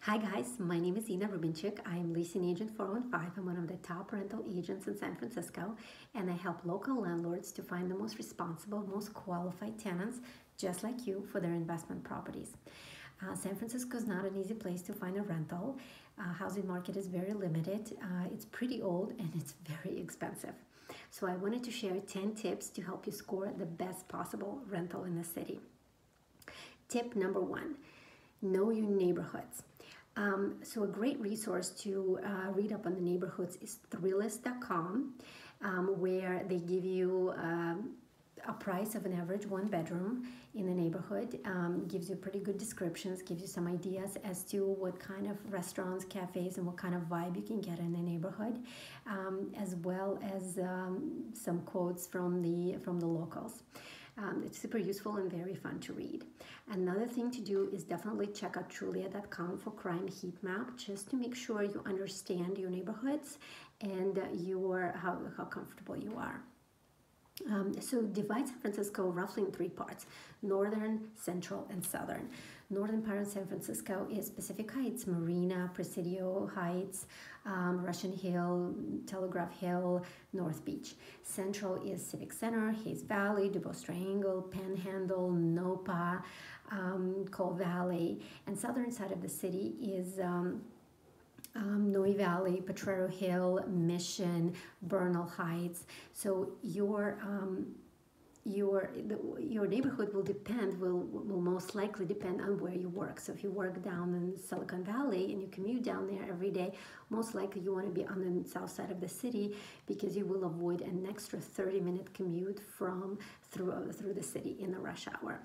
Hi guys, my name is Inna Rubinchik. I'm leasing agent 415. I'm one of the top rental agents in San Francisco, and I help local landlords to find the most responsible, most qualified tenants just like you for their investment properties. San Francisco is not an easy place to find a rental. Housing market is very limited. It's pretty old and it's very expensive. So I wanted to share 10 tips to help you score the best possible rental in the city. Tip number one, know your neighborhoods. So a great resource to read up on the neighborhoods is Thrillist.com, where they give you a price of an average one bedroom in the neighborhood, gives you pretty good descriptions, gives you some ideas as to what kind of restaurants, cafes, and what kind of vibe you can get in the neighborhood, as well as some quotes from the locals. It's super useful and very fun to read. Another thing to do is definitely check out Trulia.com for crime heat map, just to make sure you understand your neighborhoods and how comfortable you are. So divide San Francisco roughly in three parts: northern, central, and southern. Northern part of San Francisco is Pacific Heights, Marina, Presidio Heights, Russian Hill, Telegraph Hill, North Beach. Central is Civic Center, Hayes Valley, Dubois Triangle, Panhandle, Nopa, Coal Valley. And southern side of the city is Noe Valley, Potrero Hill, Mission, Bernal Heights. So your neighborhood will most likely depend on where you work. So if you work down in Silicon Valley and you commute down there every day, most likely you want to be on the south side of the city, because you will avoid an extra 30-minute commute through the city in the rush hour.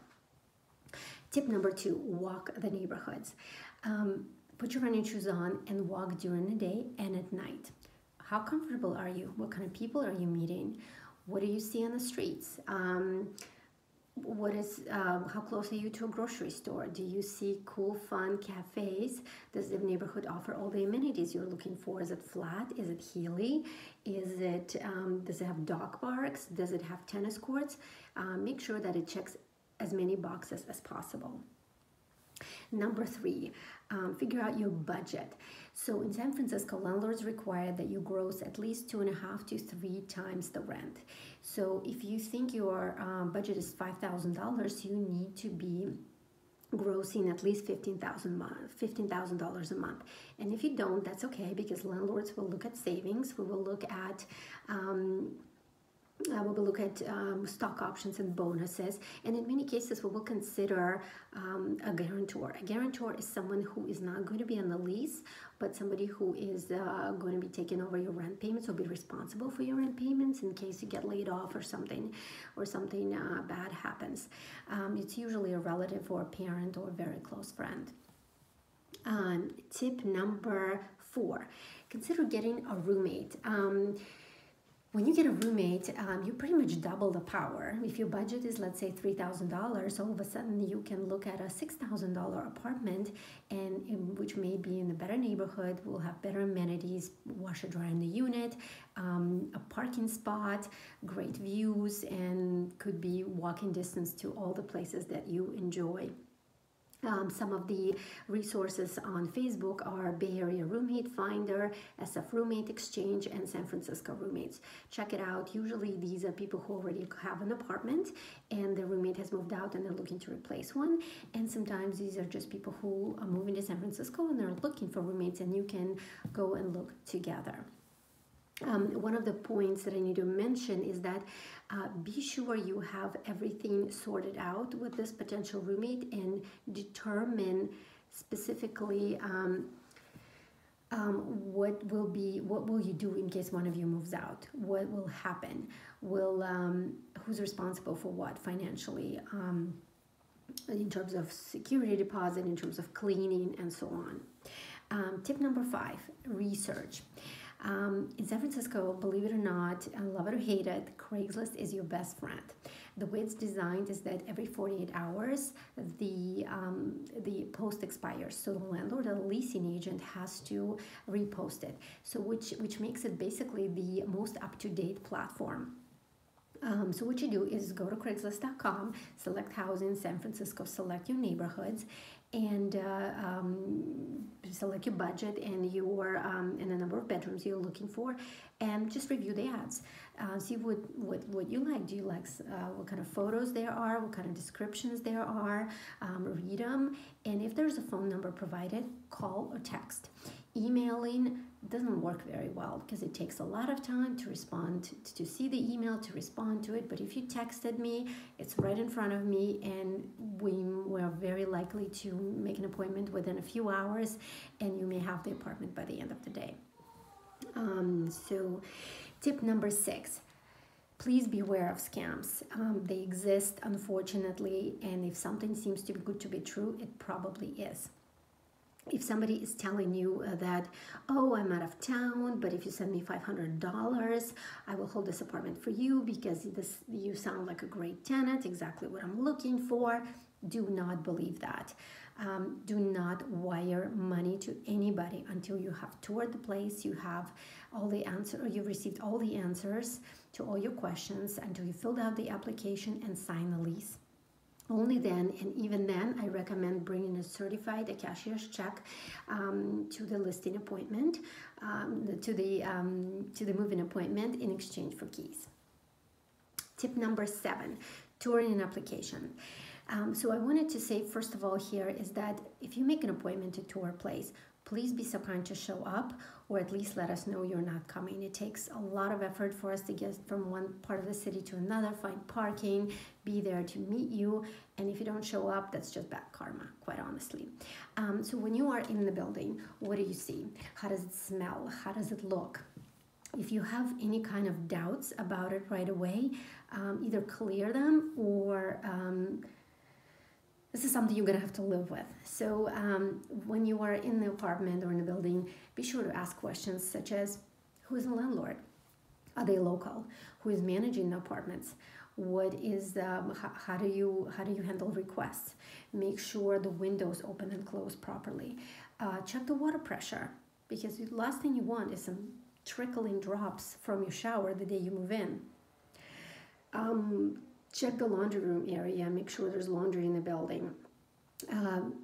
Tip number two, walk the neighborhoods. Put your running shoes on and walk during the day and at night. How comfortable are you? What kind of people are you meeting? What do you see on the streets? How close are you to a grocery store? Do you see cool, fun cafes? Does the neighborhood offer all the amenities you're looking for? Is it flat? Is it hilly? Does it have dog parks? Does it have tennis courts? Make sure that it checks as many boxes as possible. Number three, figure out your budget. So in San Francisco, landlords require that you gross at least 2.5 to 3 times the rent. So if you think your budget is $5,000, you need to be grossing at least $15,000 a month. And if you don't, that's okay, because landlords will look at savings. We will look at stock options and bonuses, and in many cases we will consider a guarantor. A guarantor is someone who is not going to be on the lease, but somebody who is going to be taking over your rent payments, or be responsible for your rent payments in case you get laid off or something bad happens. It's usually a relative or a parent or a very close friend. Tip number 4, consider getting a roommate. When you get a roommate, you pretty much double the power. If your budget is, let's say, $3,000, all of a sudden you can look at a $6,000 apartment, which may be in a better neighborhood, will have better amenities, washer dryer in the unit, a parking spot, great views, and could be walking distance to all the places that you enjoy. Some of the resources on Facebook are Bay Area Roommate Finder, SF Roommate Exchange, and San Francisco Roommates. Check it out. Usually these are people who already have an apartment and the roommate has moved out and they're looking to replace one. And sometimes these are just people who are moving to San Francisco and they're looking for roommates, and you can go and look together. One of the points that I need to mention is that be sure you have everything sorted out with this potential roommate, and determine specifically what will you do in case one of you moves out? What will happen? Who's responsible for what financially? In terms of security deposit, in terms of cleaning, and so on. Tip number 5, research. In San Francisco, believe it or not, love it or hate it, Craigslist is your best friend. The way it's designed is that every 48 hours, the post expires. So the landlord or the leasing agent has to repost it. So which makes it basically the most up-to-date platform. So what you do is go to Craigslist.com, select housing, San Francisco, select your neighborhoods, and select your budget and your and the number of bedrooms you're looking for, and just review the ads. See what you like. Do you like what kind of photos there are, what kind of descriptions there are? Read them, and if there's a phone number provided, call or text. Emailing doesn't work very well because it takes a lot of time to respond to see the email, to respond to it. But if you texted me, it's right in front of me, and we are very likely to make an appointment within a few hours, and you may have the apartment by the end of the day. So tip number 6, please beware of scams. They exist, unfortunately, and if something seems too good to be true, it probably is. If somebody is telling you that, oh, I'm out of town, but if you send me $500, I will hold this apartment for you because you sound like a great tenant, exactly what I'm looking for, do not believe that. Do not wire money to anybody until you have toured the place, you have all the answers, or you've received all the answers to all your questions, until you filled out the application and signed the lease. Only then, and even then, I recommend bringing a cashier's check to the listing appointment, to the move-in appointment in exchange for keys. Tip number 7, touring an application. So I wanted to say, first of all, here is that if you make an appointment to tour a place, please be so kind to show up, or at least let us know you're not coming. It takes a lot of effort for us to get from one part of the city to another, find parking, be there to meet you, and if you don't show up, that's just bad karma, quite honestly. So when you are in the building, what do you see? How does it smell? How does it look? If you have any kind of doubts about it right away, either clear them or this is something you're going to have to live with. So when you are in the apartment or in the building, be sure to ask questions such as, who is the landlord? Are they local? Who is managing the apartments? What is how do you handle requests? Make sure the windows open and close properly. Check the water pressure, because the last thing you want is some trickling drops from your shower the day you move in. Check the laundry room area, make sure there's laundry in the building.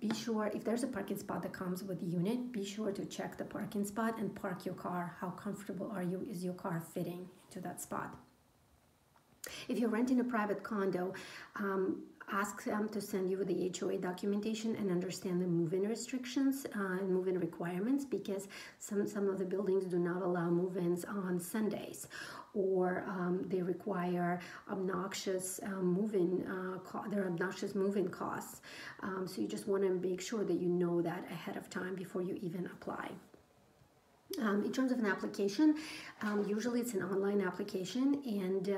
Be sure, if there's a parking spot that comes with the unit, be sure to check the parking spot and park your car. How comfortable are you? Is your car fitting to that spot? If you're renting a private condo, ask them to send you the HOA documentation and understand the move-in restrictions and move-in requirements, because some of the buildings do not allow move-ins on Sundays, or they require obnoxious move-in costs. So you just want to make sure that you know that ahead of time before you even apply. In terms of an application, usually it's an online application, and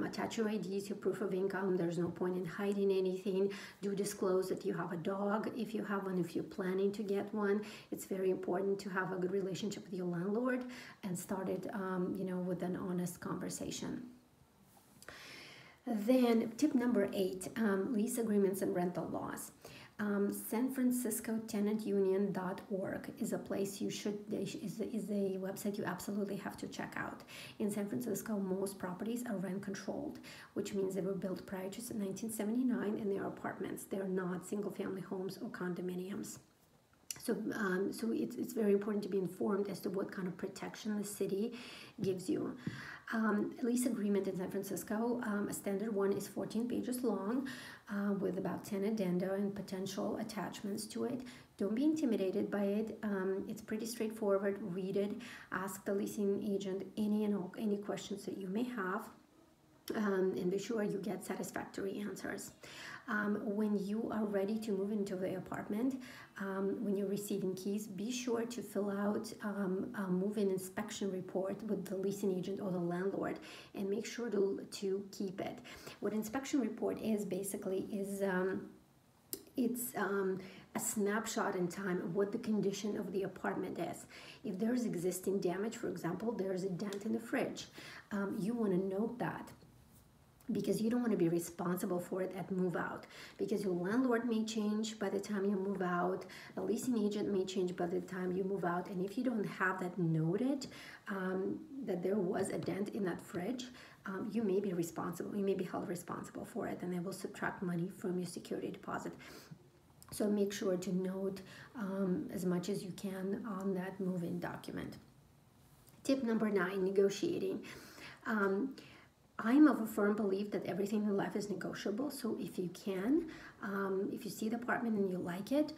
attach your IDs, your proof of income. There's no point in hiding anything. Do disclose that you have a dog if you have one, if you're planning to get one. It's very important to have a good relationship with your landlord and start it with an honest conversation. Then tip number 8, lease agreements and rental laws. San Francisco tenantunion.org is a place is a website you absolutely have to check out. In San Francisco, most properties are rent controlled, which means they were built prior to 1979, and they are apartments. They are not single family homes or condominiums. So it's very important to be informed as to what kind of protection the city gives you. Lease agreement in San Francisco, a standard one is 14 pages long with about 10 addenda and potential attachments to it. Don't be intimidated by it. It's pretty straightforward. Read it. Ask the leasing agent any questions that you may have. And be sure you get satisfactory answers. When you are ready to move into the apartment, when you're receiving keys, be sure to fill out a move-in inspection report with the leasing agent or the landlord, and make sure to keep it. What inspection report is basically is it's a snapshot in time of what the condition of the apartment is. If there's existing damage, for example, there's a dent in the fridge, you want to note that, because you don't want to be responsible for it at move out, because your landlord may change by the time you move out, a leasing agent may change by the time you move out, and if you don't have that noted, that there was a dent in that fridge, you may be held responsible for it, and they will subtract money from your security deposit. So make sure to note as much as you can on that move-in document. Tip number 9, negotiating. I'm of a firm belief that everything in life is negotiable. So if you can, if you see the apartment and you like it,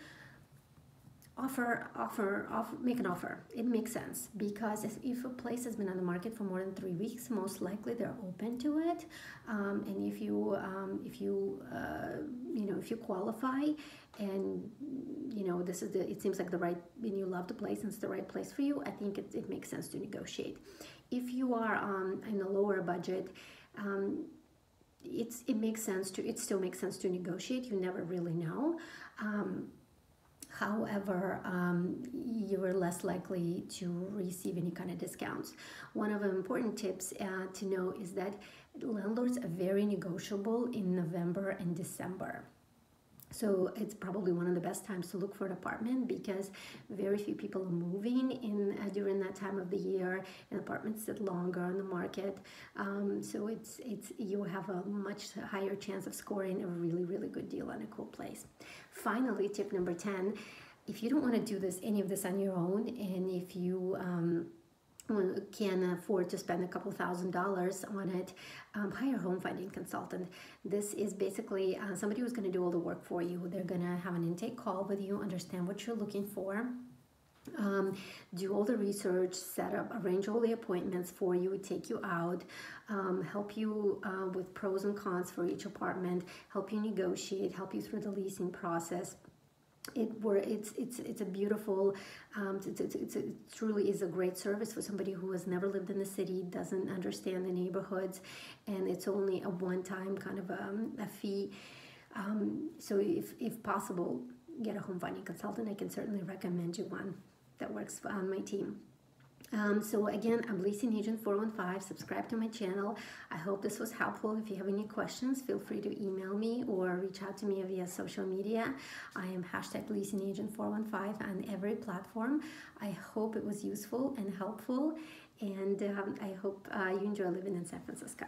offer, make an offer. It makes sense, because if a place has been on the market for more than 3 weeks, most likely they're open to it. And if you qualify, and this is it seems like the right, and you love the place and it's the right place for you, I think it makes sense to negotiate. If you are in a lower budget, it still makes sense to negotiate. You never really know. However, you are less likely to receive any kind of discounts. One of the important tips to know is that landlords are very negotiable in November and December. So it's probably one of the best times to look for an apartment, because very few people are moving in during that time of the year, and apartments sit longer on the market. So you have a much higher chance of scoring a really, really good deal on a cool place. Finally, tip number 10, if you don't want to do any of this on your own, and if you can afford to spend a couple $1,000s on it, hire a home finding consultant. This is basically somebody who's going to do all the work for you. They're going to have an intake call with you, understand what you're looking for, do all the research, arrange all the appointments for you, take you out, help you with pros and cons for each apartment, help you negotiate, help you through the leasing process. It's a beautiful, it truly is a great service for somebody who has never lived in the city, doesn't understand the neighborhoods, and it's only a one-time kind of a fee. So if possible, get a home finding consultant. I can certainly recommend you one that works on my team. So again, I'm Leasing Agent 415. Subscribe to my channel. I hope this was helpful. If you have any questions, feel free to email me or reach out to me via social media. I am #Leasing Agent 415 on every platform. I hope it was useful and helpful, and I hope you enjoy living in San Francisco.